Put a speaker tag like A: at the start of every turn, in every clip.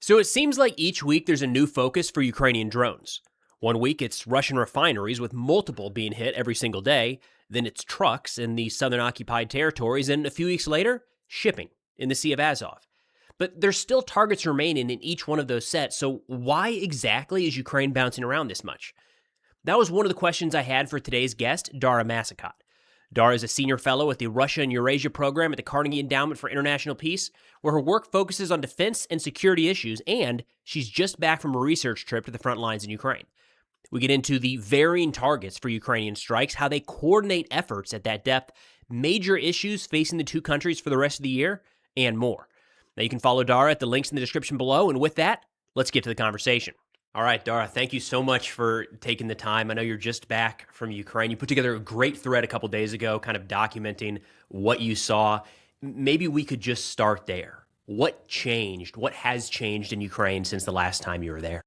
A: So it seems like each week there's a new focus for Ukrainian drones. One week it's Russian refineries with multiple being hit every single day. Then it's trucks in the southern occupied territories. And a few weeks later, shipping in the Sea of Azov. But there's still targets remaining in each one of those sets. So why exactly is Ukraine bouncing around this much? That was one of the questions I had for today's guest, Dara Massicot. Dara is a senior fellow at the Russia and Eurasia Program at the Carnegie Endowment for International Peace, where her work focuses on defense and security issues, and she's just back from a research trip to the front lines in Ukraine. We get into the varying targets for Ukrainian strikes, how they coordinate efforts at that depth, major issues facing the two countries for the rest of the year, and more. Now you can follow Dara at the links in the description below, and with that, let's get to the conversation. All right, Dara, thank you so much for taking the time. I know you're just back from Ukraine. You put together a great thread a couple days ago, kind of documenting what you saw. Maybe we could just start there. What changed? What has changed in Ukraine since the last time you were there?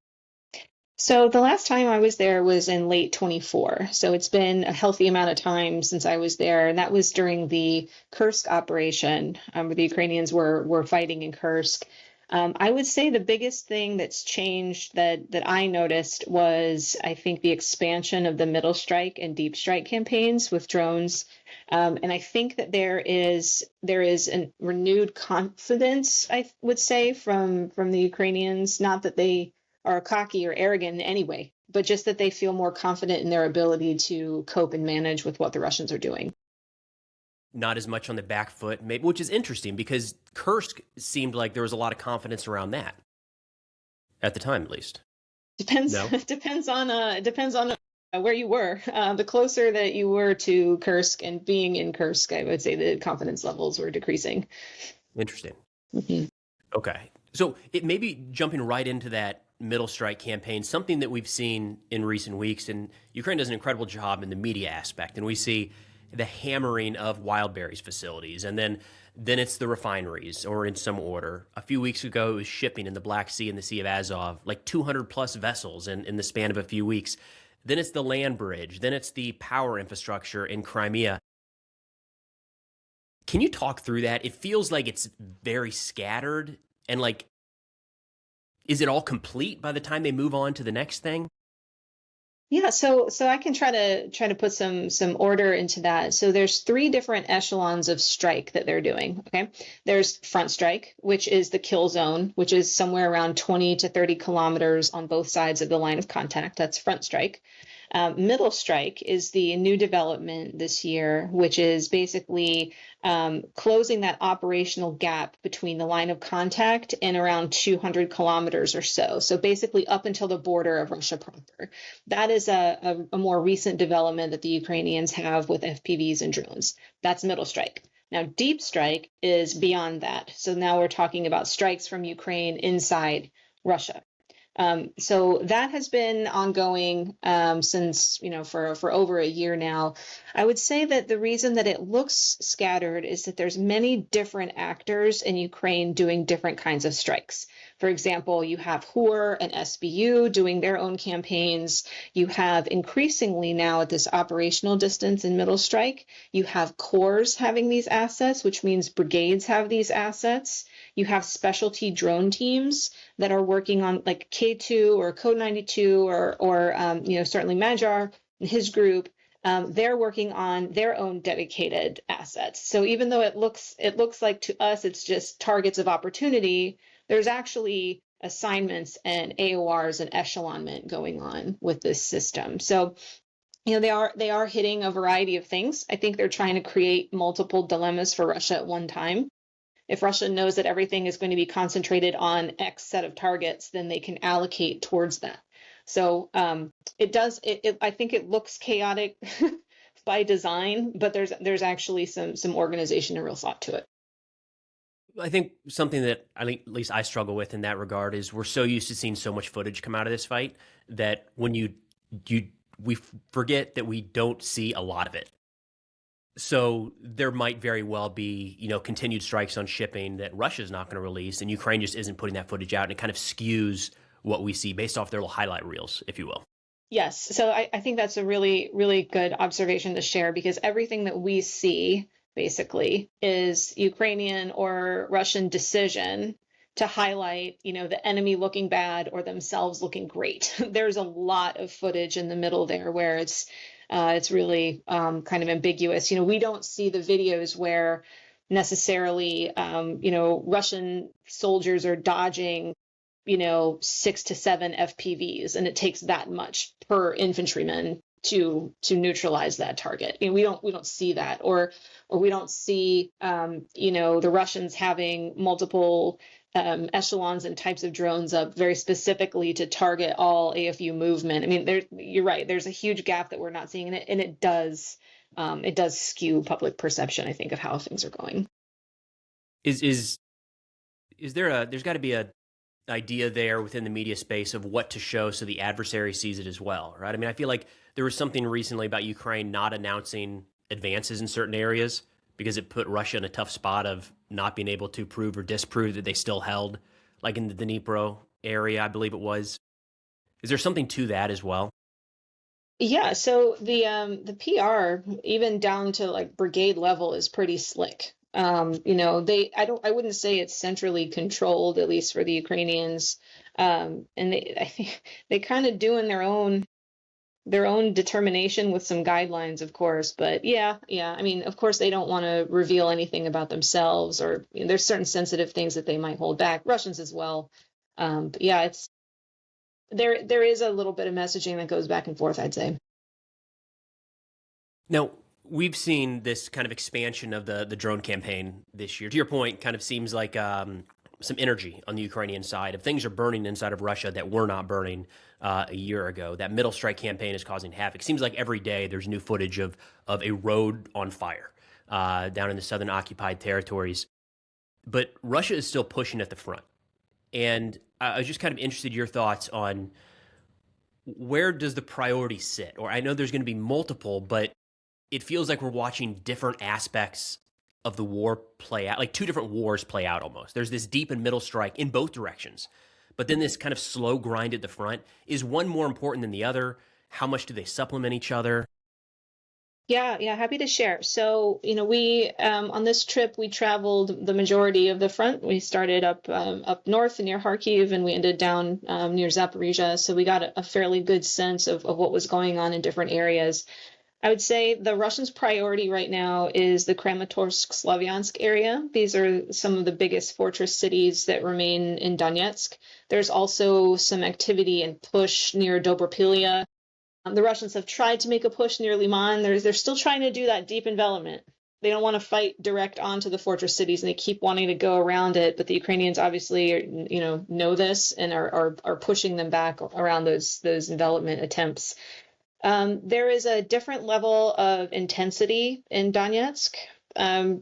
B: So the last time I was there was in late 24. So it's been a healthy amount of time since I was there. And that was during the Kursk operation, where the Ukrainians were fighting in Kursk. I would say the biggest thing that's changed that I noticed was, I think, the expansion of the middle strike and deep strike campaigns with drones. And I think that there is a renewed confidence, I would say, from the Ukrainians, not that they are cocky or arrogant in any way, but just that they feel more confident in their ability to cope and manage with what the Russians are doing.
A: Not as much on the back foot, maybe, which is interesting because Kursk seemed like there was a lot of confidence around that at the time, at least.
B: Depends on where you were. The closer that you were to Kursk and being in Kursk, I would say the confidence levels were decreasing.
A: Interesting.
B: Mm-hmm.
A: Okay. So it may be jumping right into that middle strike campaign, something that we've seen in recent weeks, and Ukraine does an incredible job in the media aspect, and we see the hammering of Wildberries facilities, and then it's the refineries, or in some order. A few weeks ago, it was shipping in the Black Sea and the Sea of Azov, like 200 plus vessels in the span of a few weeks. Then it's the land bridge. Then it's the power infrastructure in Crimea. Can you talk through that? It feels like it's very scattered, and like, is it all complete by the time they move on to the next thing?
B: Yeah, so I can try to put some order into that. So there's three different echelons of strike that they're doing. Okay, there's front strike, which is the kill zone, which is somewhere around 20 to 30 kilometers on both sides of the line of contact. That's front strike. Middle strike is the new development this year, which is basically closing that operational gap between the line of contact and around 200 kilometers or so. So basically up until the border of Russia proper. That is a more recent development that the Ukrainians have with FPVs and drones. That's middle strike. Now, deep strike is beyond that. So now we're talking about strikes from Ukraine inside Russia. So that has been ongoing since, for over a year now. I would say that the reason that it looks scattered is that there's many different actors in Ukraine doing different kinds of strikes. For example, you have HUR and SBU doing their own campaigns. You have increasingly now at this operational distance in middle strike, you have corps having these assets, which means brigades have these assets. You have specialty drone teams that are working on like K2 or Code 92 or certainly Magyar and his group. They're working on their own dedicated assets. So even though it looks like to us it's just targets of opportunity, there's actually assignments and AORs and echelonment going on with this system. So they are hitting a variety of things. I think they're trying to create multiple dilemmas for Russia at one time. If Russia knows that everything is going to be concentrated on X set of targets, then they can allocate towards that. So I think it looks chaotic by design, but there's actually some organization and real thought to it.
A: I think something that at least I struggle with in that regard is we're so used to seeing so much footage come out of this fight that when we forget that we don't see a lot of it. So there might very well be, continued strikes on shipping that Russia's not going to release, and Ukraine just isn't putting that footage out, and it kind of skews what we see based off their little highlight reels, if you will.
B: Yes. So I think that's a really, really good observation to share, because everything that we see basically is Ukrainian or Russian decision to highlight, the enemy looking bad or themselves looking great. There's a lot of footage in the middle there where it's really kind of ambiguous. We don't see the videos where necessarily, Russian soldiers are dodging, 6 to 7 FPVs, and it takes that much per infantryman to neutralize that target. We don't see that, or we don't see, the Russians having multiple echelons and types of drones up very specifically to target all AFU movement. I mean, you're right. There's a huge gap that we're not seeing in it, and it does skew public perception, I think, of how things are going.
A: Is there's got to be a idea there within the media space of what to show so the adversary sees it as well, right? I mean, I feel like there was something recently about Ukraine not announcing advances in certain areas because it put Russia in a tough spot of not being able to prove or disprove that they still held, like in the Dnipro area, I believe it was. Is there something to that as well?
B: Yeah, so the PR, even down to like brigade level, is pretty slick. I wouldn't say it's centrally controlled, at least for the Ukrainians. And I think they kind of doing their own determination with some guidelines, of course. But yeah. I mean, of course, they don't want to reveal anything about themselves, or there's certain sensitive things that they might hold back. Russians as well. But yeah, there is a little bit of messaging that goes back and forth, I'd say.
A: Now, we've seen this kind of expansion of the drone campaign this year. To your point, kind of seems like some energy on the Ukrainian side of things are burning inside of Russia that were not burning a year ago. That middle strike campaign is causing havoc. Seems like every day there's new footage of a road on fire down in the southern occupied territories. But Russia is still pushing at the front. And I was just kind of interested in your thoughts on where does the priority sit? Or I know there's going to be multiple, but it feels like we're watching different aspects of the war play out, like two different wars play out almost. There's this deep and middle strike in both directions, but then this kind of slow grind at the front. Is one more important than the other? How much do they supplement each other?
B: Yeah, happy to share. So, we on this trip we traveled the majority of the front. We started up north near Kharkiv, and we ended down near Zaporizhia. So we got a fairly good sense of what was going on in different areas. I would say the Russians' priority right now is the Kramatorsk-Slavyansk area. These are some of the biggest fortress cities that remain in Donetsk. There's also some activity and push near Dobropilya. The Russians have tried to make a push near Liman. They're still trying to do that deep envelopment. They don't want to fight direct onto the fortress cities, and they keep wanting to go around it. But the Ukrainians obviously, know this and are pushing them back around those envelopment attempts. There is a different level of intensity in Donetsk,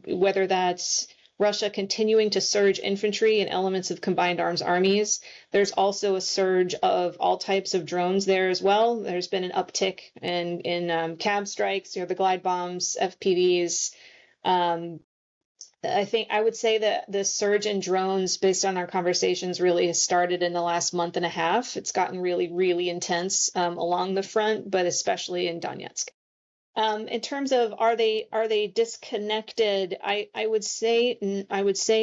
B: whether that's Russia continuing to surge infantry and elements of combined arms armies. There's also a surge of all types of drones there as well. There's been an uptick in cab strikes, the glide bombs, FPVs. I would say that the surge in drones, based on our conversations, really has started in the last month and a half. It's gotten really, really intense along the front, but especially in Donetsk. In terms of are they disconnected? I would say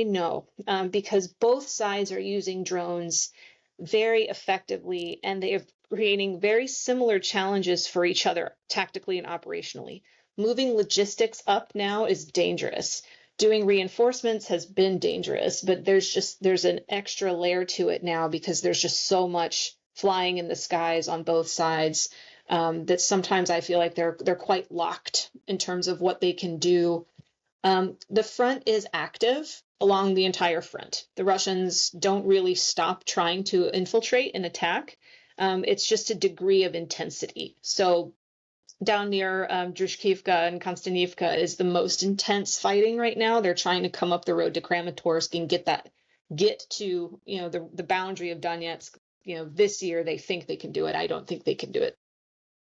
B: no, because both sides are using drones very effectively, and they are creating very similar challenges for each other tactically and operationally. Moving logistics up now is dangerous. Doing reinforcements has been dangerous, but there's an extra layer to it now because there's just so much flying in the skies on both sides. That sometimes I feel like they're quite locked in terms of what they can do. The front is active along the entire front. The Russians don't really stop trying to infiltrate and attack. It's just a degree of intensity. So down near Drushkivka and Konstantivka is the most intense fighting right now. They're trying to come up the road to Kramatorsk and get to the boundary of Donetsk. This year they think they can do it. I don't think they can do it.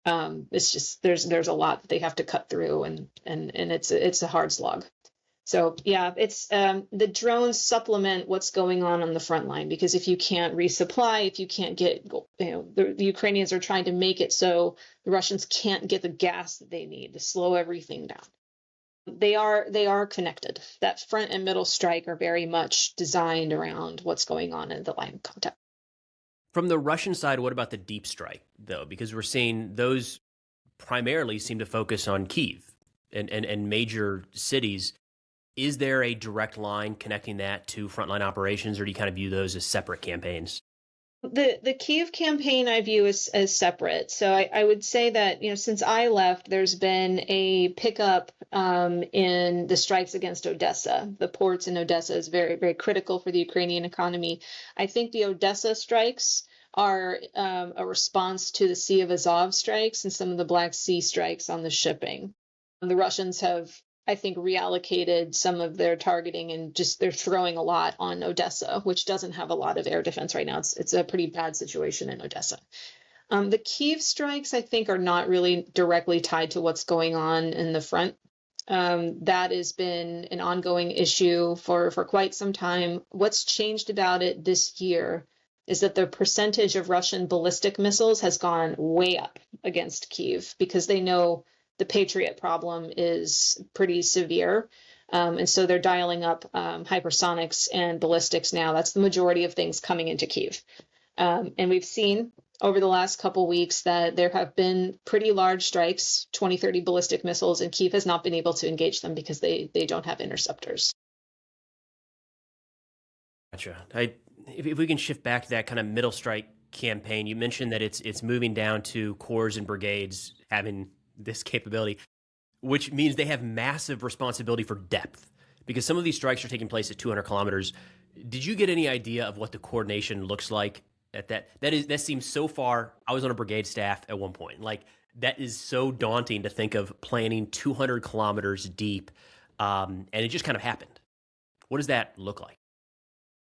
B: It's just there's a lot that they have to cut through, and it's a hard slog. So yeah, it's the drones supplement what's going on the front line, because if you can't resupply, if you can't get, the Ukrainians are trying to make it so the Russians can't get the gas that they need to slow everything down. They are connected. That front and middle strike are very much designed around what's going on in the line of contact.
A: From the Russian side, what about the deep strike, though? Because we're seeing those primarily seem to focus on Kyiv and major cities. Is there a direct line connecting that to frontline operations, or do you kind of view those as separate campaigns?
B: The Kyiv campaign I view as separate. So I would say that, since I left, there's been a pickup in the strikes against Odessa. The ports in Odessa is very, very critical for the Ukrainian economy. I think the Odessa strikes are a response to the Sea of Azov strikes and some of the Black Sea strikes on the shipping. The Russians have, I think, reallocated some of their targeting, and just they're throwing a lot on Odessa, which doesn't have a lot of air defense right now. It's a pretty bad situation in Odessa. The Kyiv strikes, I think, are not really directly tied to what's going on in the front. That has been an ongoing issue for quite some time. What's changed about it this year is that the percentage of Russian ballistic missiles has gone way up against Kyiv, because they know the Patriot problem is pretty severe. And so they're dialing up hypersonics and ballistics now. That's the majority of things coming into Kyiv. And we've seen over the last couple weeks that there have been pretty large strikes, 20, 30 ballistic missiles, and Kyiv has not been able to engage them because they don't have interceptors.
A: Gotcha. If we can shift back to that kind of middle strike campaign, you mentioned that it's moving down to corps and brigades having this capability, which means they have massive responsibility for depth, because some of these strikes are taking place at 200 kilometers. Did you get any idea of what the coordination looks like at that? That seems so far. I was on a brigade staff at one point. Like, that is so daunting to think of planning 200 kilometers deep, and it just kind of happened. What does that look like?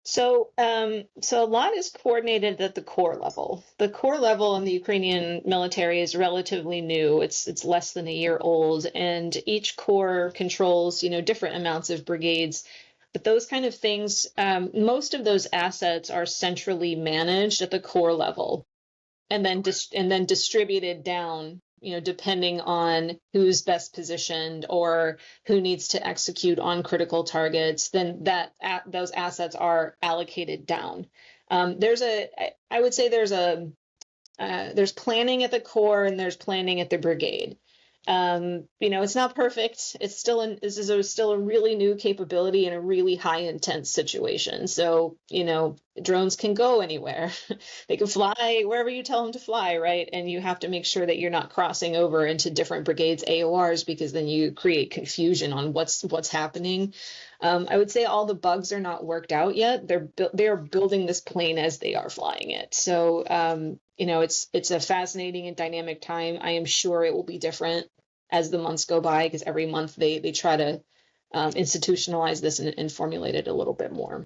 B: So a lot is coordinated at the corps level. The corps level in the Ukrainian military is relatively new. It's less than a year old, and each corps controls, different amounts of brigades. But those kind of things, most of those assets are centrally managed at the corps level, and then distributed down, depending on who's best positioned or who needs to execute on critical targets. Then those assets are allocated down. I would say there's planning at the corps and there's planning at the brigade. It's not perfect. This is still a really new capability in a really high intense situation. So, drones can go anywhere. They can fly wherever you tell them to fly, right? And you have to make sure that you're not crossing over into different brigades' AORs, because then you create confusion on what's happening. I would say all the bugs are not worked out yet. They're building this plane as they are flying it. So, it's a fascinating and dynamic time. I am sure it will be different as the months go by, because every month they try to institutionalize this and formulate it a little bit more.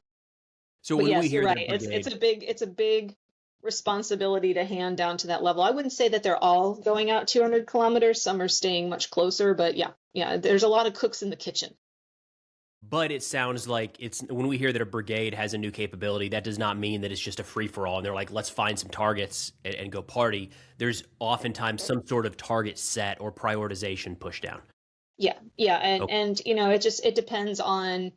A: So
B: but
A: when
B: yes,
A: we hear
B: you're
A: that
B: right.
A: brigade,
B: It's a big responsibility to hand down to that level. I wouldn't say that they're all going out 200 kilometers. Some are staying much closer, but yeah, there's a lot of cooks in the kitchen.
A: but it sounds like when we hear that a brigade has a new capability, that does not mean that it's just a free for all and they're like, let's find some targets and go party. There's oftentimes some sort of target set or prioritization pushed down.
B: Yeah, and it depends on,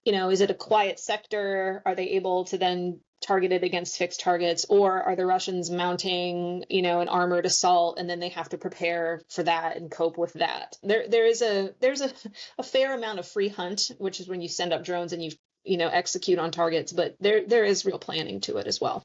B: is it a quiet sector? Are they able to then target it against fixed targets, or are the Russians mounting, an armored assault, and then they have to prepare for that and cope with that? There's a fair amount of free hunt, which is when you send up drones and you execute on targets, but there is real planning to it as well.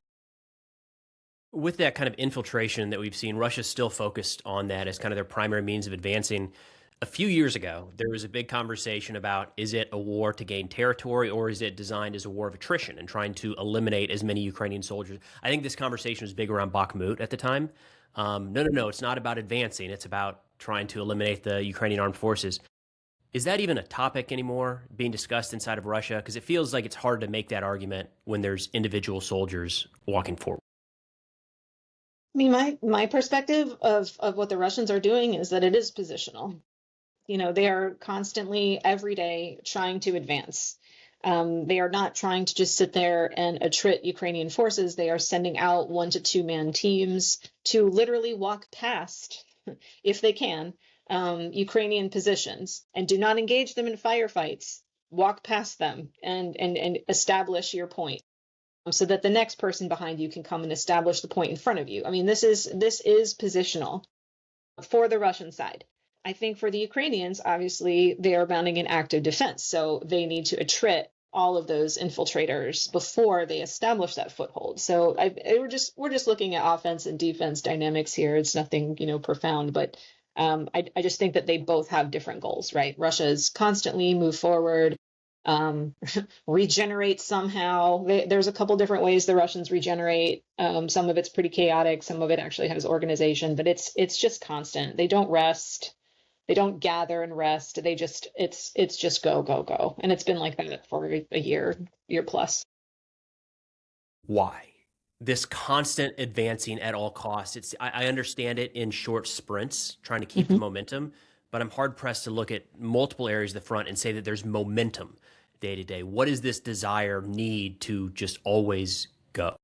A: With that kind of infiltration that we've seen, Russia's still focused on that as kind of their primary means of advancing. A few years ago, there was a big conversation about, is it a war to gain territory, or is it designed as a war of attrition and trying to eliminate as many Ukrainian soldiers? I think this conversation was big around Bakhmut at the time. No, it's not about advancing. It's about trying to eliminate the Ukrainian armed forces. Is that even a topic anymore being discussed inside of Russia? Because it feels like it's hard to make that argument when there's individual soldiers walking forward.
B: I mean, my perspective of what the Russians are doing is that it is positional. They are constantly, every day, trying to advance. They are not trying to just sit there and attrit Ukrainian forces. They are sending out 1 to 2 man teams to literally walk past, if they can, Ukrainian positions and do not engage them in firefights. Walk past them and establish your point, so that the next person behind you can come and establish the point in front of you. I mean, this is positional for the Russian side. I think for the Ukrainians, obviously, they are mounting an active defense, so they need to attrit all of those infiltrators before they establish that foothold. So we're just looking at offense and defense dynamics here. It's nothing, profound, but I just think that they both have different goals, right? Russia's constantly move forward, regenerate somehow. There's a couple different ways the Russians regenerate. Some of it's pretty chaotic. Some of it actually has organization, but it's just constant. They don't rest. They don't gather and rest. It's just go, go, go. And it's been like that for a year plus.
A: Why? This constant advancing at all costs. I understand it in short sprints, trying to keep the momentum, but I'm hard pressed to look at multiple areas of the front and say that there's momentum day to day. What is this need to just always go?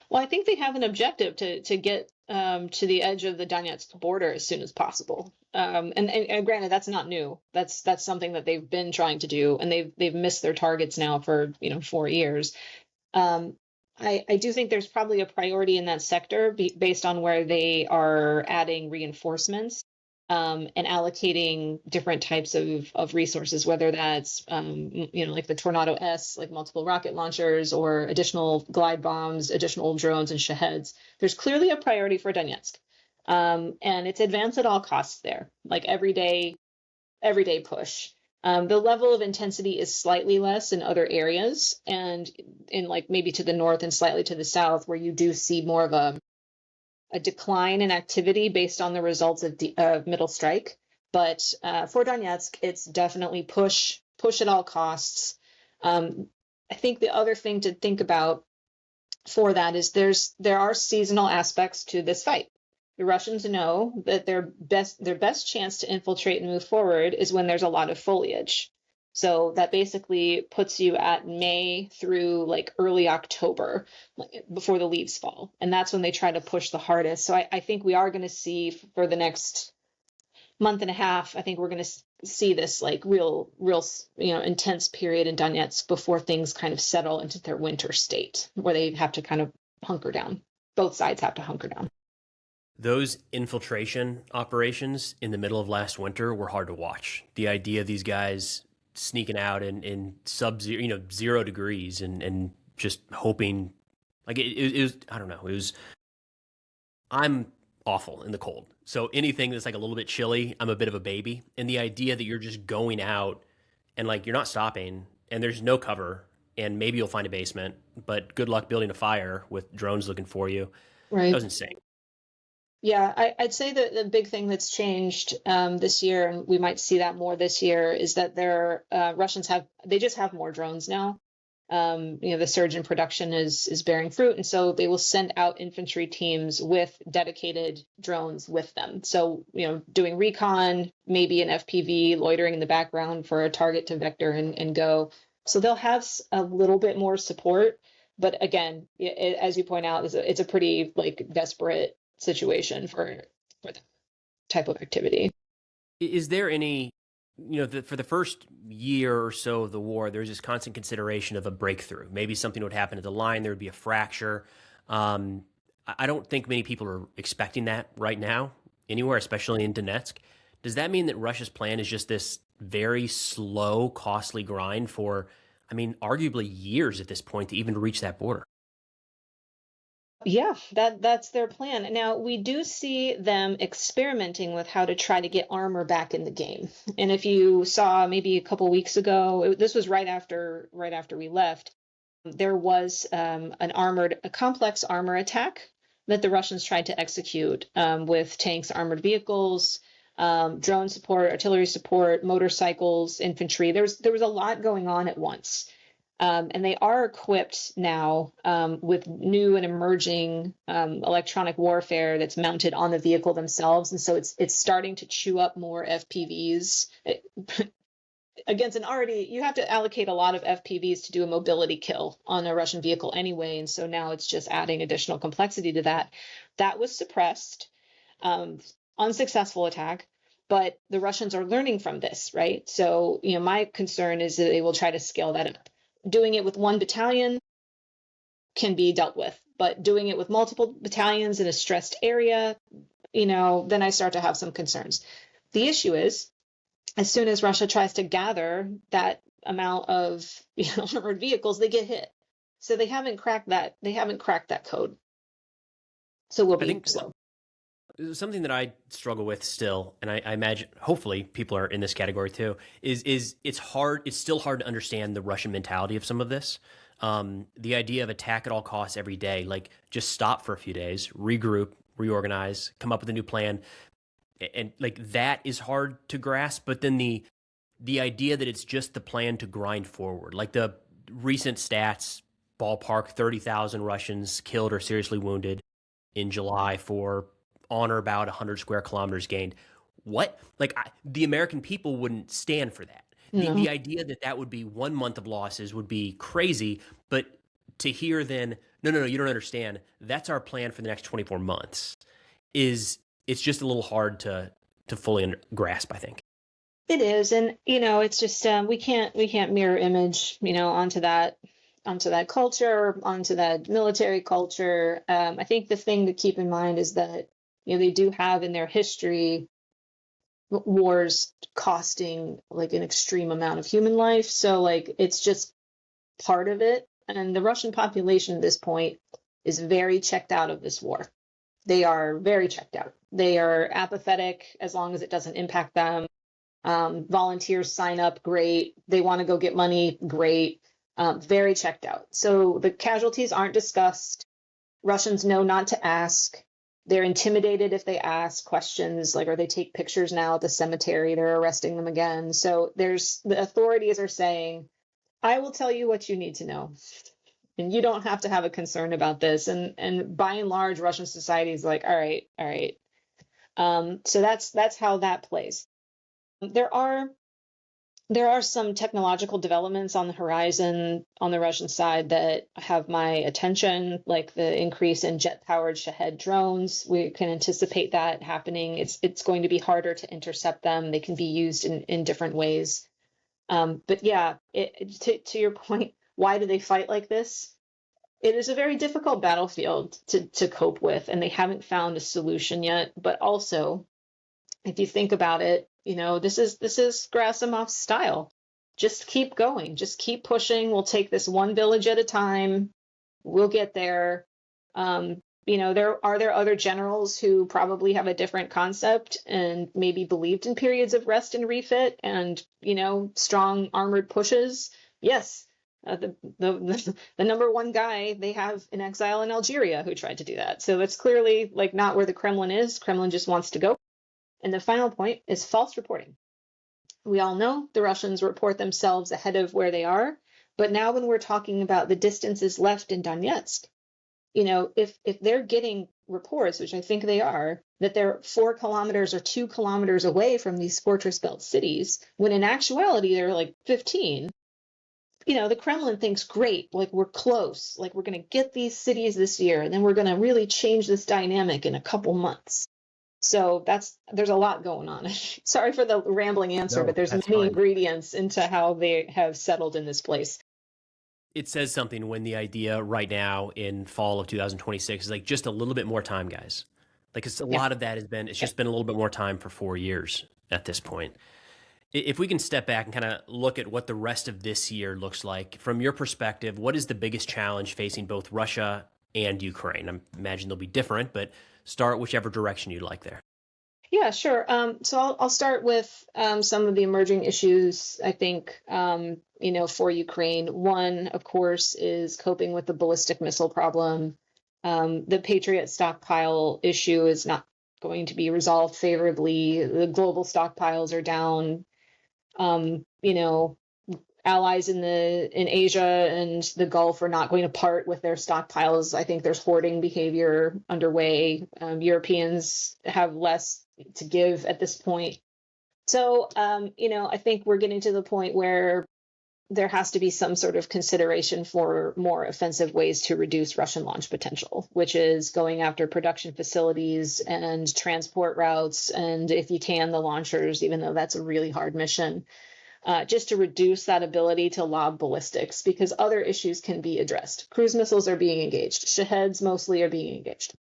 B: Well, I think they have an objective to get to the edge of the Donetsk border as soon as possible. And granted, that's not new. That's something that they've been trying to do, and they've missed their targets now for 4 years. I do think there's probably a priority in that sector based on where they are adding reinforcements and allocating different types of resources, whether that's like the Tornado S, like multiple rocket launchers, or additional glide bombs, additional drones, and Shaheds. There's clearly a priority for Donetsk, and it's advance at all costs there, like everyday push. The level of intensity is slightly less in other areas, and in like maybe to the north and slightly to the south, where you do see more of a decline in activity based on the results of middle strike. But for Donetsk, it's definitely push at all costs. I think the other thing to think about for that is there are seasonal aspects to this fight. The Russians know that their best chance to infiltrate and move forward is when there's a lot of foliage. So that basically puts you at May through like early October, before the leaves fall. And that's when they try to push the hardest. So I think we are going to see for the next month and a half, I think we're going to see this like real, intense period in Donetsk before things kind of settle into their winter state, where they have to kind of hunker down. Both sides have to hunker down.
A: Those infiltration operations in the middle of last winter were hard to watch. The idea of these guys sneaking out in sub-zero, 0 degrees and just hoping, like it was, I don't know, I'm awful in the cold. So anything that's like a little bit chilly, I'm a bit of a baby. And the idea that you're just going out and like, you're not stopping and there's no cover and maybe you'll find a basement, but good luck building a fire with drones looking for you.
B: Right.
A: That was insane.
B: Yeah, I'd say that the big thing that's changed this year, and we might see that more this year, is that Russians just have more drones now. The surge in production is bearing fruit, and so they will send out infantry teams with dedicated drones with them. So, doing recon, maybe an FPV loitering in the background for a target to vector and go. So they'll have a little bit more support, but again, as you point out, it's a pretty like desperate situation for that type of activity.
A: Is there any, for the first year or so of the war, there's this constant consideration of a breakthrough. Maybe something would happen at the line, there would be a fracture. I don't think many people are expecting that right now anywhere, especially in Donetsk. Does that mean that Russia's plan is just this very slow, costly grind for, arguably years at this point to even reach that border?
B: Yeah, that's their plan. Now, we do see them experimenting with how to try to get armor back in the game. And if you saw maybe a couple weeks ago, this was right after we left, there was a complex armor attack that the Russians tried to execute with tanks, armored vehicles, drone support, artillery support, motorcycles, infantry. There was a lot going on at once. And they are equipped now with new and emerging electronic warfare that's mounted on the vehicle themselves. And so it's starting to chew up more FPVs. Against you have to allocate a lot of FPVs to do a mobility kill on a Russian vehicle anyway. And so now it's just adding additional complexity to that. That was suppressed. Unsuccessful attack. But the Russians are learning from this, right? So, my concern is that they will try to scale that up. Doing it with one battalion can be dealt with, but doing it with multiple battalions in a stressed area, then I start to have some concerns. The issue is, as soon as Russia tries to gather that amount of armored vehicles, they get hit. So they haven't cracked that. They haven't cracked that code. So we'll be slow.
A: Something that I struggle with still, and I imagine hopefully people are in this category too, is it's hard. It's still hard to understand the Russian mentality of some of this. The idea of attack at all costs every day, like just stop for a few days, regroup, reorganize, come up with a new plan, and like that is hard to grasp. But then the idea that it's just the plan to grind forward, like the recent stats, ballpark 30,000 Russians killed or seriously wounded in July for on or about 100 square kilometers gained. What? Like the American people wouldn't stand for that. The idea that that would be 1 month of losses would be crazy. But to hear then, no, you don't understand. That's our plan for the next 24 months. It's just a little hard to fully grasp, I think.
B: It is, and it's just we can't mirror image onto that culture, onto that military culture. I think the thing to keep in mind is that they do have in their history wars costing like an extreme amount of human life. So like it's just part of it. And the Russian population at this point is very checked out of this war. They are very checked out. They are apathetic as long as it doesn't impact them. Volunteers sign up, great. They want to go get money, great. Very checked out. So the casualties aren't discussed. Russians know not to ask. They're intimidated if they ask questions, like, or they take pictures now at the cemetery, they're arresting them again. So the authorities are saying, I will tell you what you need to know. And you don't have to have a concern about this. And by and large, Russian society is like, all right. So that's how that plays. There are some technological developments on the horizon on the Russian side that have my attention, like the increase in jet-powered Shahed drones. We can anticipate that happening. It's going to be harder to intercept them. They can be used in different ways. But yeah, to your point, why do they fight like this? It is a very difficult battlefield to cope with, and they haven't found a solution yet. But also, if you think about it, this is Gerasimov's style. Just keep going. Just keep pushing. We'll take this one village at a time. We'll get there. There are other generals who probably have a different concept and maybe believed in periods of rest and refit and strong armored pushes. Yes, the number one guy they have in exile in Algeria who tried to do that. So it's clearly like not where the Kremlin is. Kremlin just wants to go. And the final point is false reporting. We all know the Russians report themselves ahead of where they are. But now when we're talking about the distances left in Donetsk, if they're getting reports, which I think they are, that they're 4 kilometers or 2 kilometers away from these fortress belt cities, when in actuality they're like 15, the Kremlin thinks, great, like we're close, like we're going to get these cities this year, and then we're going to really change this dynamic in a couple months. So there's a lot going on. Sorry for the rambling answer, but there's many ingredients into how they have settled in this place.
A: It says something when the idea right now in fall of 2026 is like just a little bit more time, guys. Like it's a lot of that it's just been a little bit more time for 4 years at this point. If we can step back and kind of look at what the rest of this year looks like, from your perspective, what is the biggest challenge facing both Russia and Ukraine? I imagine they'll be different, but start whichever direction you'd like there.
B: Yeah, sure. So I'll start with some of the emerging issues, I think, for Ukraine. One, of course, is coping with the ballistic missile problem. The Patriot stockpile issue is not going to be resolved favorably. The global stockpiles are down. Allies in Asia and the Gulf are not going to part with their stockpiles. I think there's hoarding behavior underway. Europeans have less to give at this point. So, I think we're getting to the point where there has to be some sort of consideration for more offensive ways to reduce Russian launch potential, which is going after production facilities and transport routes, and if you can, the launchers, even though that's a really hard mission, just to reduce that ability to lob ballistics, because other issues can be addressed. Cruise missiles are being engaged. Shaheds mostly are being engaged.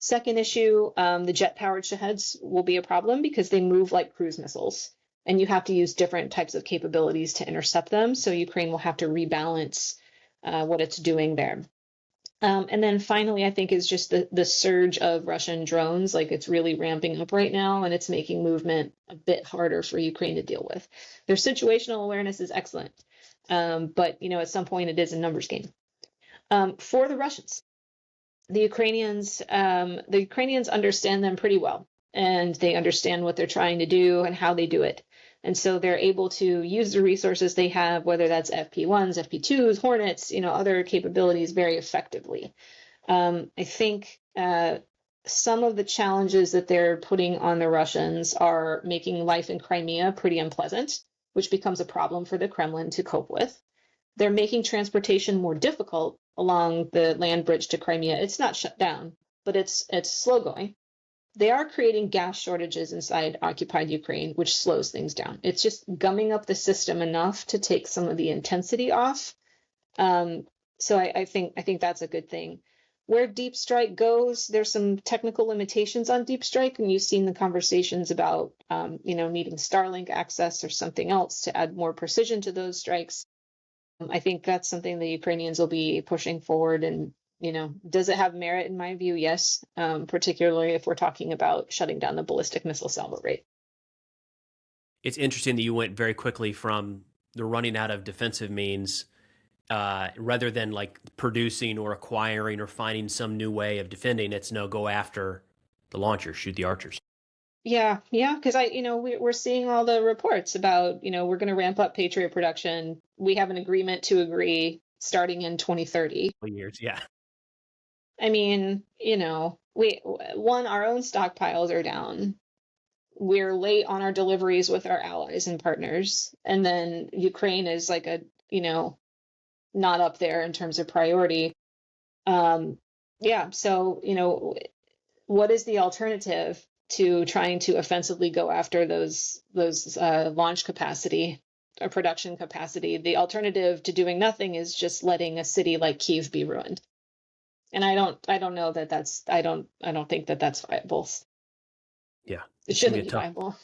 B: Second issue, the jet-powered Shaheds will be a problem because they move like cruise missiles, and you have to use different types of capabilities to intercept them. So Ukraine will have to rebalance what it's doing there. And then finally, I think is just the surge of Russian drones. Like, it's really ramping up right now, and it's making movement a bit harder for Ukraine to deal with. Their situational awareness is excellent, but at some point it is a numbers game. For the Russians, the Ukrainians understand them pretty well, and they understand what they're trying to do and how they do it. And so they're able to use the resources they have, whether that's FP1s, FP2s, Hornets, other capabilities, very effectively. I think some of the challenges that they're putting on the Russians are making life in Crimea pretty unpleasant, which becomes a problem for the Kremlin to cope with. They're making transportation more difficult along the land bridge to Crimea. It's not shut down, but it's slow going. They are creating gas shortages inside occupied Ukraine, which slows things down. It's just gumming up the system enough to take some of the intensity off. So I think that's a good thing. Where deep strike goes, there's some technical limitations on deep strike, and you've seen the conversations about needing Starlink access or something else to add more precision to those strikes. I think that's something the Ukrainians will be pushing forward, and does it have merit? In my view, yes, particularly if we're talking about shutting down the ballistic missile salvo rate.
A: It's interesting that you went very quickly from the running out of defensive means, rather than like producing or acquiring or finding some new way of defending. It's no, go after the launchers, shoot the archers.
B: Yeah, because we're seeing all the reports about we're going to ramp up Patriot production. We have an agreement to agree starting in 2030.
A: Years, yeah.
B: I mean, our own stockpiles are down. We're late on our deliveries with our allies and partners. And then Ukraine is like not up there in terms of priority. So, what is the alternative to trying to offensively go after those launch capacity or production capacity? The alternative to doing nothing is just letting a city like Kyiv be ruined. And I don't know that that's, I don't think that that's viable.
A: Yeah.
B: It shouldn't be viable.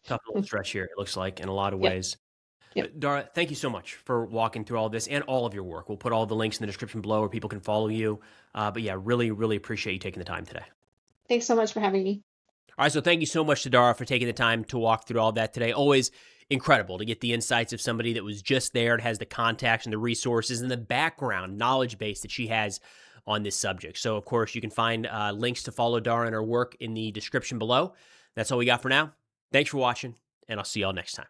A: Tough little stretch here, it looks like, in a lot of ways.
B: Yep.
A: Dara, thank you so much for walking through all this and all of your work. We'll put all the links in the description below where people can follow you. But yeah, really, really appreciate you taking the time today.
B: Thanks so much for having me.
A: All right, so thank you so much to Dara for taking the time to walk through all that today. Always incredible to get the insights of somebody that was just there and has the contacts and the resources and the background knowledge base that she has on this subject. So, of course, you can find links to follow Dara and her work in the description below. That's all we got for now. Thanks for watching, and I'll see y'all next time.